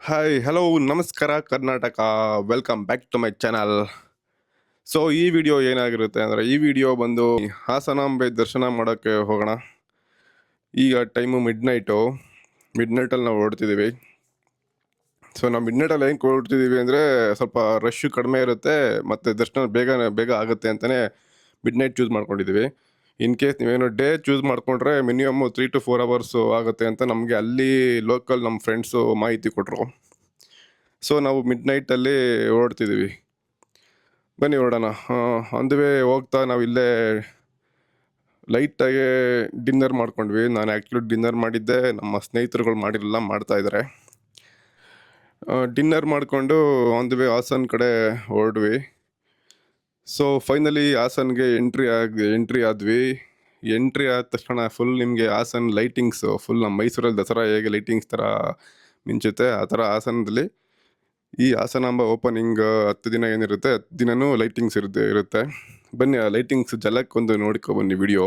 Hi hello ನಮಸ್ಕಾರ Karnataka welcome back to my channel. So ಈ video ಏನಾಗಿರುತ್ತೆ ಅಂದರೆ ಈ ವಿಡಿಯೋ ಬಂದು ಹಾಸನಾಂಬೆ ದರ್ಶನ ಮಾಡೋಕ್ಕೆ ಹೋಗೋಣ. ಈಗ ಟೈಮು ಮಿಡ್ ನೈಟಲ್ಲಿ ನಾವು ಹೊರಡ್ತಿದ್ದೀವಿ. ಸೊ ನಾವು ಮಿಡ್ ನೈಟಲ್ಲಿ ಹೆಂಗೆ ಹೊರಡ್ತಿದ್ದೀವಿ ಅಂದರೆ ಸ್ವಲ್ಪ ರಶ್ಶು ಕಡಿಮೆ ಇರುತ್ತೆ ಮತ್ತು ದರ್ಶನ ಬೇಗ ಆಗುತ್ತೆ ಅಂತಲೇ ಮಿಡ್ ನೈಟ್ ಚೂಸ್ ಮಾಡ್ಕೊಂಡಿದ್ದೀವಿ. ಇನ್ ಕೇಸ್ ನೀವೇನೋ ಡೇ ಚೂಸ್ ಮಾಡಿಕೊಂಡ್ರೆ ಮಿನಿಮಮ್ 3 to 4 ಅವರ್ಸು ಆಗುತ್ತೆ ಅಂತ ನಮಗೆ ಅಲ್ಲಿ ಲೋಕಲ್ ನಮ್ಮ ಫ್ರೆಂಡ್ಸು ಮಾಹಿತಿ ಕೊಟ್ಟರು. ಸೊ ನಾವು ಮಿಡ್ ನೈಟಲ್ಲಿ ಹೊರಡ್ತಿದ್ದೀವಿ. ಬನ್ನಿ ಹೊರಡೋಣ. ಆನ್ ದಿ ವೇ ಹೋಗ್ತಾ ನಾವು ಇಲ್ಲೇ ಲೈಟಾಗಿ ಡಿನ್ನರ್ ಮಾಡ್ಕೊಂಡ್ವಿ. ನಾನು ಆ್ಯಕ್ಚುಲಿ ಡಿನ್ನರ್ ಮಾಡಿದ್ದೆ, ನಮ್ಮ ಸ್ನೇಹಿತರುಗಳು ಮಾಡಿರಲಿಲ್ಲ, ಮಾಡ್ತಾಯಿದ್ದಾರೆ. ಡಿನ್ನರ್ ಮಾಡಿಕೊಂಡು ಆನ್ ದಿ ವೇ ಹಾಸನ್ ಕಡೆ ಹೊರಡ್ವಿ. ಸೊ ಫೈನಲಿ ಹಾಸನ್ಗೆ ಎಂಟ್ರಿ ಆದ್ವಿ. ಎಂಟ್ರಿ ಆದ ತಕ್ಷಣ ಫುಲ್ ನಿಮಗೆ ಹಾಸನ್ ಲೈಟಿಂಗ್ಸು ಫುಲ್ ನಮ್ಮ ಮೈಸೂರಲ್ಲಿ ದಸರಾ ಹೇಗೆ ಲೈಟಿಂಗ್ಸ್ ಥರ ಮಿಂಚುತ್ತೆ ಆ ಥರ ಹಾಸನದಲ್ಲಿ ಈ ಹಾಸನಾಂಬ ಓಪನಿಂಗ್ 10 ದಿನ ಏನಿರುತ್ತೆ 10 ದಿನವೂ ಲೈಟಿಂಗ್ಸ್ ಇರುತ್ತೆ. ಬನ್ನಿ ಆ ಲೈಟಿಂಗ್ಸ್ ಜಲಕ್ಕೊಂದು ನೋಡ್ಕೊ ಬನ್ನಿ ವಿಡಿಯೋ.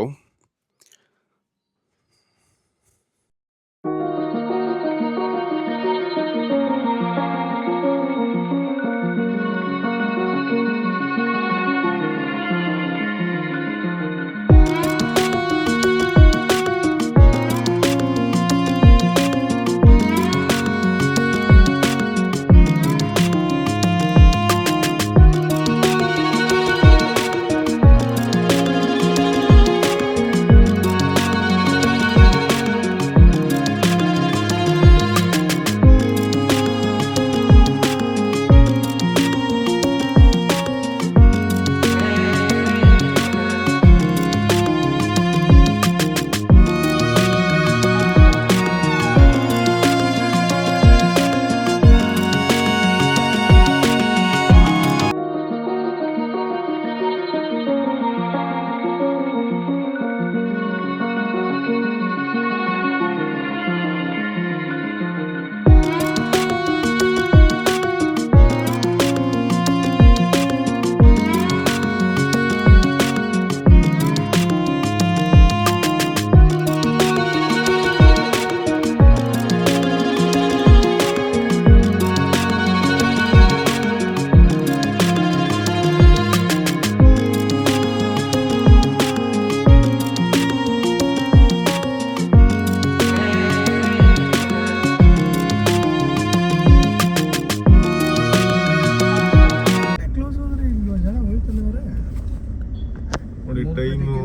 ನೋಡಿ ಟೈಮು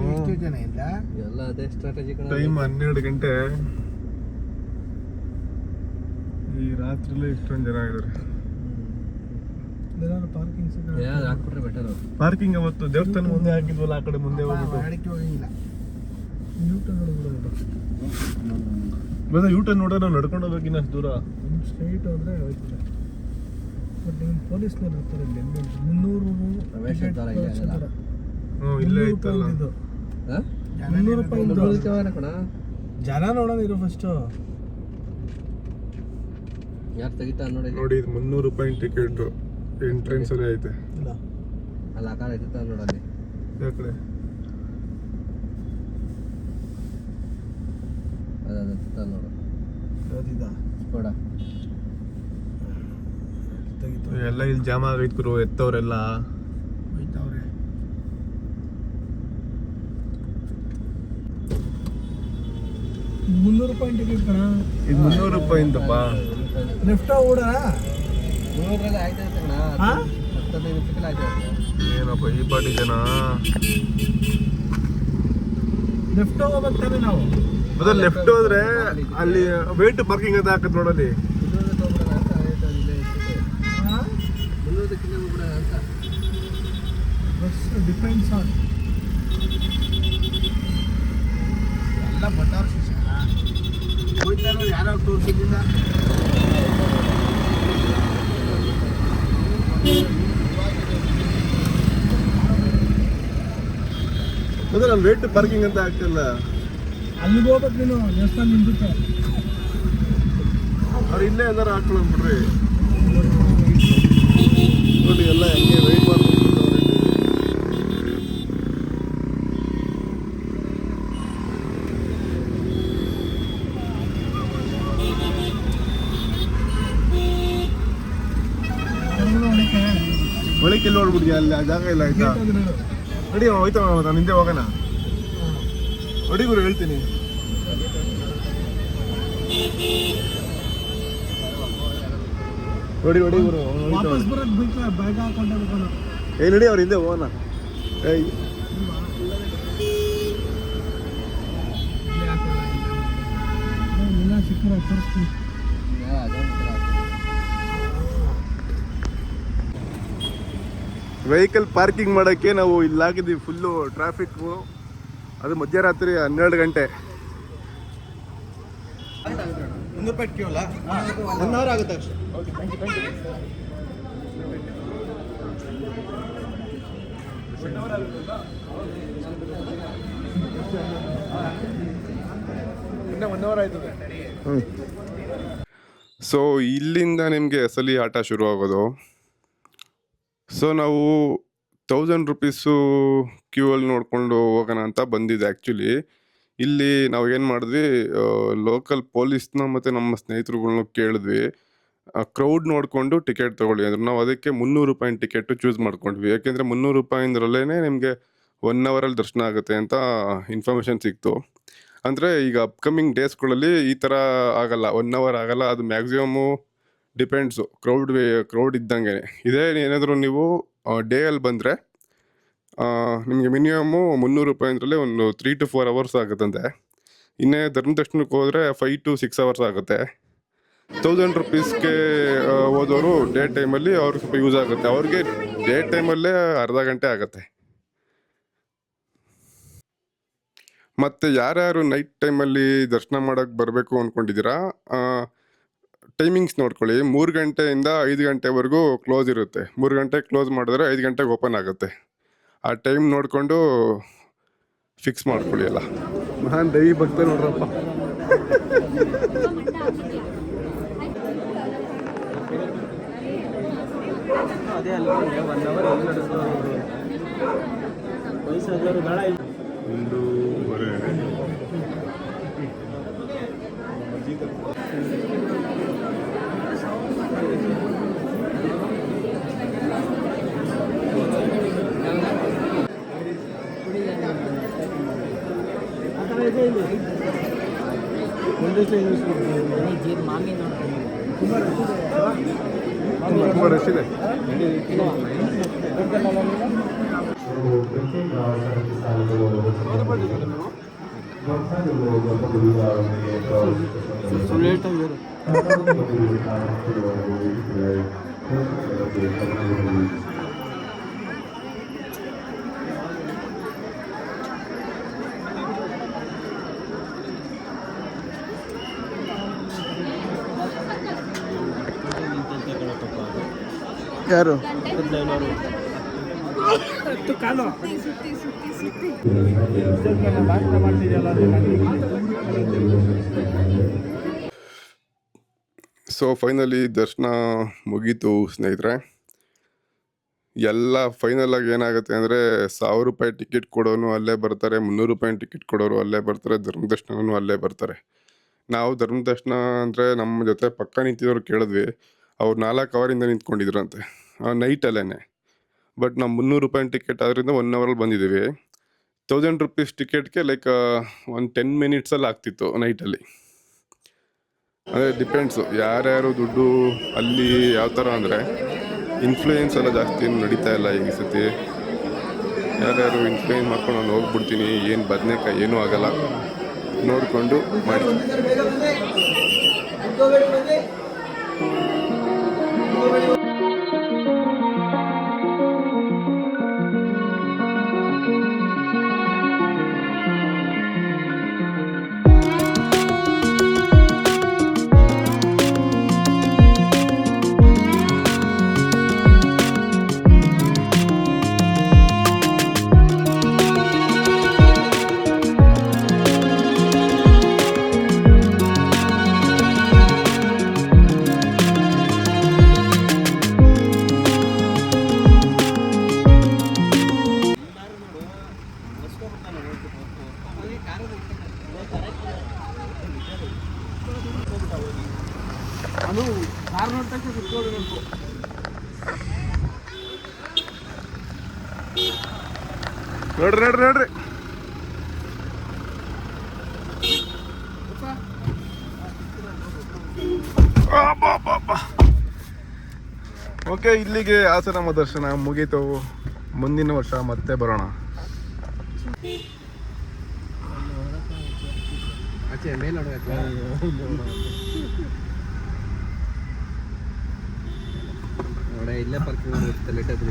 12 ಗಂಟೆ. ಈ ರಾತ್ರಿಲೇ ಇಷ್ಟೊಂದು ಜನ ಇದ್ದಾರೆ. ಪಾರ್ಕಿಂಗ್ ಅವತ್ತು ದೇವಸ್ಥಾನ ಮುಂದೆ ಹಾಕಿದ್ವಲ್ಲ, ಆ ಕಡೆ ಮುಂದೆ ಹೋಗ್ಬಿಟ್ಟು ಯೂಟರ್ನ್ ನೋಡ ನಾವು ನಡ್ಕೊಂಡು ಹೋಗ್ಬೇಕಿನ್ನ ಅಷ್ಟು ದೂರ ಸ್ಟ್ರೈಟ್ ಹೋದ್ರೆ ಹೋಯ್ತದೆ. ಬಟ್ ನಿಮ್ಮ ಪೊಲೀಸ್ನವ್ರು ಇರ್ತಾರೆ ಇಲ್ಲಿ 300 ಇಲ್ಲೇ ಐತಲ್ಲ. 300 ರೂಪಾಯಿ ಜನ ನೋಡೋಣ ಇರೋ ಫಸ್ಟ್ ಯಾರು ತೆಗಿತಾ ನೋಡಿ ಇದು 300 ರೂಪಾಯಿ ಟಿಕೆಟ್ ಎಂಟ್ರೆನ್ಸ್ ಅಲ್ಲಿ ಐತೆ. ಇಲ್ಲ ಅಲ್ಲ ಆ ಕಾರ್ ಐತೆ ನೋಡಲ್ಲಿ ಯಾಕಡೆ ಅದ ನೋಡು ಯಾವ್ದಿದ ಕೊಡ ತೆಗಿತು ಎಲ್ಲ ಇಲ್ಲಿ ಜಾಮ ಆಗೈತ್ ಗುರು. ಎತ್ತವ್ರೆಲ್ಲ ಹೋಯ್ತವ್ರೆ. ₹300 ಟಿಕೆಟ್ ಕಣ. ಇದು 300 ರೂಪಾಯಿಂದಪ್ಪ. ಲೆಫ್ಟ್ ಓಡ 300 ಆಯ್ತು ಕಣ. 15 ನಿಮಿಷಕ್ಕೆ ಆಯ್ತು. ಏನಪ್ಪ ಈ ಪಾಟಿ ಜನ. ಲೆಫ್ಟ್ ಹೋಗ್ಬೇಕು ತಾನೆ ನಾವು. ಮೊದಲು ಲೆಫ್ಟ್ ಹೋದ್ರೆ ಅಲ್ಲಿ ವೇಟ್ ಪಾರ್ಕಿಂಗ್ ಅಂತ ಹಾಕತ್ ನೋಡಲ್ಲಿ. 300 ಕಿಲೋಮೀಟರ್ ಅಂತ ಬಸ್ ಡಿಪೆಂಡ್ಸ್ ಆನ್ ಎಲ್ಲ ಬಟಾರ್ ಹೋಯ್ತಾರೋ ಯಾರೋ ತೋರಿಸಿದ್ದಿಲ್ಲ. ಮೊದಲು ಅಲ್ಲಿ ವೇಟ್ ಪಾರ್ಕಿಂಗ್ ಅಂತ ಹಾಕ್ತಿಲ್ಲ. ಅಲ್ಲಿಗೆ ಹೋಗ್ಬೇಕು ನೀನು ದೇವಸ್ಥಾನ ನಿಂತುತ್ತೆ. ಅವ್ರು ಇಲ್ಲೇ ಎಲ್ಲಾರು ಹಾಕೊಳ್ಳೋಣ ಬಿಡ್ರಿ. ನೋಡಿ ಎಲ್ಲ ಹೆಂಗೆ ವೆಯ್ಟ್ ಮಾಡ್ಕೊಂಡು ಒಳಕ್ಕೆ ಎಲ್ಲಿ ನೋಡ್ಬಿಡ್ತೀಯ ಅಲ್ಲಿ ಆ ಜಾಗ ಇಲ್ಲ ಆಯ್ತಾ ನಡಿ ಹೋಯ್ತಾ ನಾನು ಹಿಂದೆ ಹೋಗೋಣ ನೋಡಿ ಗುರು ಹೇಳ್ತೀನಿ ನೋಡಿ ನೋಡಿ ಗುರು ವಾಪಸ್ ಬರೋದು ಬೈಕ್ ಹಾಕೊಂಡೆ ಹೋಗೋಣ. ನಡಿ ಅವ್ರ ಹಿಂದೆ ಹೋಗೋಣ ಏಯ್ ಇಲ್ಲ ಸಿಕ್ಕರೆ ತೋರಿಸ್ತೀನಿ. ವೆಹಿಕಲ್ ಪಾರ್ಕಿಂಗ್ ಮಾಡೋಕ್ಕೆ ನಾವು ಇಲ್ಲಿ ಹಾಕಿದ್ವಿ ಫುಲ್ಲು ಟ್ರಾಫಿಕ್ಕು. ಅದು ಮಧ್ಯರಾತ್ರಿ 12 ಗಂಟೆ. 1 ರೂಪಾಯಿ ಇಟ್ಕೀವಲ್ಲ 1 ಅವರ್ ಆಗುತ್ತೆ ಅಷ್ಟೇ. ಓಕೆ ಥ್ಯಾಂಕ್ ಯು ಇನ್ನೂ 1 ಅವರ್ ಆಯ್ತದೆ. ಸೊ ಇಲ್ಲಿಂದ ನಿಮಗೆ ಅಸಲಿ ಆಟ ಶುರು ಆಗೋದು. ಸೊ ನಾವು 1000 ರುಪೀಸು ಕ್ಯೂ ಅಲ್ಲಿ ನೋಡಿಕೊಂಡು ಹೋಗೋಣ ಅಂತ ಬಂದಿದ್ದೆ ಆ್ಯಕ್ಚುಲಿ. ಇಲ್ಲಿ ನಾವು ಏನು ಮಾಡಿದ್ವಿ, ಲೋಕಲ್ ಪೊಲೀಸ್ನ ಮತ್ತು ನಮ್ಮ ಸ್ನೇಹಿತರುಗಳ್ನ ಕೇಳಿದ್ವಿ, ಕ್ರೌಡ್ ನೋಡಿಕೊಂಡು ಟಿಕೆಟ್ ತೊಗೊಳ್ಳಿ ಅಂದ್ರೆ. ನಾವು ಅದಕ್ಕೆ 300 ರೂಪಾಯಿ ಟಿಕೆಟು ಚೂಸ್ ಮಾಡ್ಕೊಂಡ್ವಿ. ಯಾಕೆಂದರೆ 300 ರೂಪಾಯಿಂದರಲ್ಲೇ ನಿಮಗೆ 1 ಅವರಲ್ಲಿ ದರ್ಶನ ಆಗುತ್ತೆ ಅಂತ ಇನ್ಫಾರ್ಮೇಷನ್ ಸಿಕ್ತು. ಅಂದರೆ ಈಗ ಅಪ್ಕಮಿಂಗ್ ಡೇಸ್ಗಳಲ್ಲಿ ಈ ಥರ ಆಗಲ್ಲ, 1 ಅವರ್ ಆಗಲ್ಲ. ಅದು ಮ್ಯಾಕ್ಸಿಮಮ್ಮು ಡಿಪೆಂಡ್ಸು ಕ್ರೌಡ್ ಇದ್ದಂಗೆ. ಇದೇ ಏನಾದರೂ ನೀವು ಡೇ ಅಲ್ಲಿ ಬಂದರೆ ನಿಮಗೆ ಮಿನಿಮಮ್ಮು 300 ರೂಪಾಯಿಂದಲೇ ಒಂದು 3 to 4 ಅವರ್ಸ್ ಆಗುತ್ತಂತೆ. ಇನ್ನೇ ಧರ್ಮದರ್ಶನಕ್ಕೆ ಹೋದರೆ 5 to 6 ಅವರ್ಸ್ ಆಗುತ್ತೆ. 1000 ರುಪೀಸ್ಗೆ ಹೋದವರು ಡೇ ಟೈಮಲ್ಲಿ ಅವ್ರಿಗೆ ಸ್ವಲ್ಪ ಯೂಸ್ ಆಗುತ್ತೆ. ಅವ್ರಿಗೆ ಡೇ ಟೈಮಲ್ಲೇ ಅರ್ಧ ಗಂಟೆ ಆಗುತ್ತೆ. ಮತ್ತು ಯಾರ್ಯಾರು ನೈಟ್ ಟೈಮಲ್ಲಿ ದರ್ಶನ ಮಾಡೋಕ್ಕೆ ಬರಬೇಕು ಅಂದ್ಕೊಂಡಿದ್ದೀರಾ, ಟೈಮಿಂಗ್ಸ್ ನೋಡ್ಕೊಳ್ಳಿ. 3 ಗಂಟೆಯಿಂದ 5 ಗಂಟೆವರೆಗೂ ಕ್ಲೋಸ್ ಇರುತ್ತೆ. 3 ಗಂಟೆಗೆ ಕ್ಲೋಸ್ ಮಾಡಿದ್ರೆ 5 ಗಂಟೆಗೆ ಓಪನ್ ಆಗುತ್ತೆ. ಆ ಟೈಮ್ ನೋಡಿಕೊಂಡು ಫಿಕ್ಸ್ ಮಾಡ್ಕೊಳ್ಳಿ ಎಲ್ಲ. ನಾನು ದೈವಿ ಭಕ್ತ ನೋಡ್ರಪ್ಪ. ಅದೇ ಅಲ್ಲ 1 ಅವರ್ ಎಲ್ಲಿ ನಡೆಸೋದು ವಯಸ್ಸಾದವರು ಬೇಡ. 1:30 ತುಂಬ ರಶ್ ಇದೆ. ಯಾರು ಕಾಲು ಸೊ ಫೈನಲಿ ದರ್ಶನ ಮುಗೀತು ಸ್ನೇಹಿತರೆ. ಎಲ್ಲ ಫೈನಲಾಗಿ ಏನಾಗುತ್ತೆ ಅಂದರೆ 1000 ರೂಪಾಯಿ ಟಿಕೆಟ್ ಕೊಡೋನು ಅಲ್ಲೇ ಬರ್ತಾರೆ, 300 ರೂಪಾಯಿ ಟಿಕೆಟ್ ಕೊಡೋರು ಅಲ್ಲೇ ಬರ್ತಾರೆ, ಧರ್ಮದರ್ಶನನೂ ಅಲ್ಲೇ ಬರ್ತಾರೆ. ನಾವು ಧರ್ಮದರ್ಶನ ಅಂದರೆ ನಮ್ಮ ಜೊತೆ ಪಕ್ಕ ನಿಂತಿದ್ದವ್ರು ಕೇಳಿದ್ವಿ, ಅವ್ರು 4 ಅವರಿಂದ ನಿಂತ್ಕೊಂಡಿದ್ರಂತೆ ನೈಟಲ್ಲೇ. ಬಟ್ ನಾವು 300 ರೂಪಾಯಿ ಟಿಕೆಟ್ ಆದ್ದರಿಂದ 1 ಅವರಲ್ಲಿ ಬಂದಿದ್ದೀವಿ. 1000 ರುಪೀಸ್ ಟಿಕೆಟ್ಗೆ ಲೈಕ್ ಒಂದು 10 ಮಿನಿಟ್ಸಲ್ಲಿ ಆಗ್ತಿತ್ತು ನೈಟಲ್ಲಿ. ಅದೇ ಡಿಪೆಂಡ್ಸು ಯಾರ್ಯಾರು ದುಡ್ಡು ಅಲ್ಲಿ ಯಾವ ಥರ ಅಂದರೆ ಇನ್ಫ್ಲೂಯೆನ್ಸ್ ಎಲ್ಲ ಜಾಸ್ತಿ ಏನು ನಡೀತಾ ಇಲ್ಲ ಈಗ ಸತಿ. ಯಾರ್ಯಾರು ಇನ್ಫ್ಲೂಯೆನ್ಸ್ ಮಾಡ್ಕೊಂಡು ನಾನು ಹೋಗ್ಬಿಡ್ತೀನಿ, ಏನು ಬದನೇಕಾಯಿ ಏನೂ ಆಗಲ್ಲ, ನೋಡಿಕೊಂಡು ಮಾಡಿ. ಅದು ಕಾರ್ ನೋಡ್ತಕ್ಕ ಕುತ್ಕೊಳ್ಬೇಕು. ನೋಡ್ರಿ ನೋಡ್ರಿ ನೋಡ್ರಿ. ಓಕೆ, ಇಲ್ಲಿಗೆ ಹಾಸನಾಂಬ ದರ್ಶನ ಮುಗೀತು. ಮುಂದಿನ ವರ್ಷ ಮತ್ತೆ ಬರೋಣ. ಆಚೆ ಮೇಲೆ ನೋಡ್ಬೇಕು. ನೋಡ ಇಲ್ಲೇ ಪಾರ್ಕಿಂಗ್ ಲೇಟ್ ಆದ್ರಿ.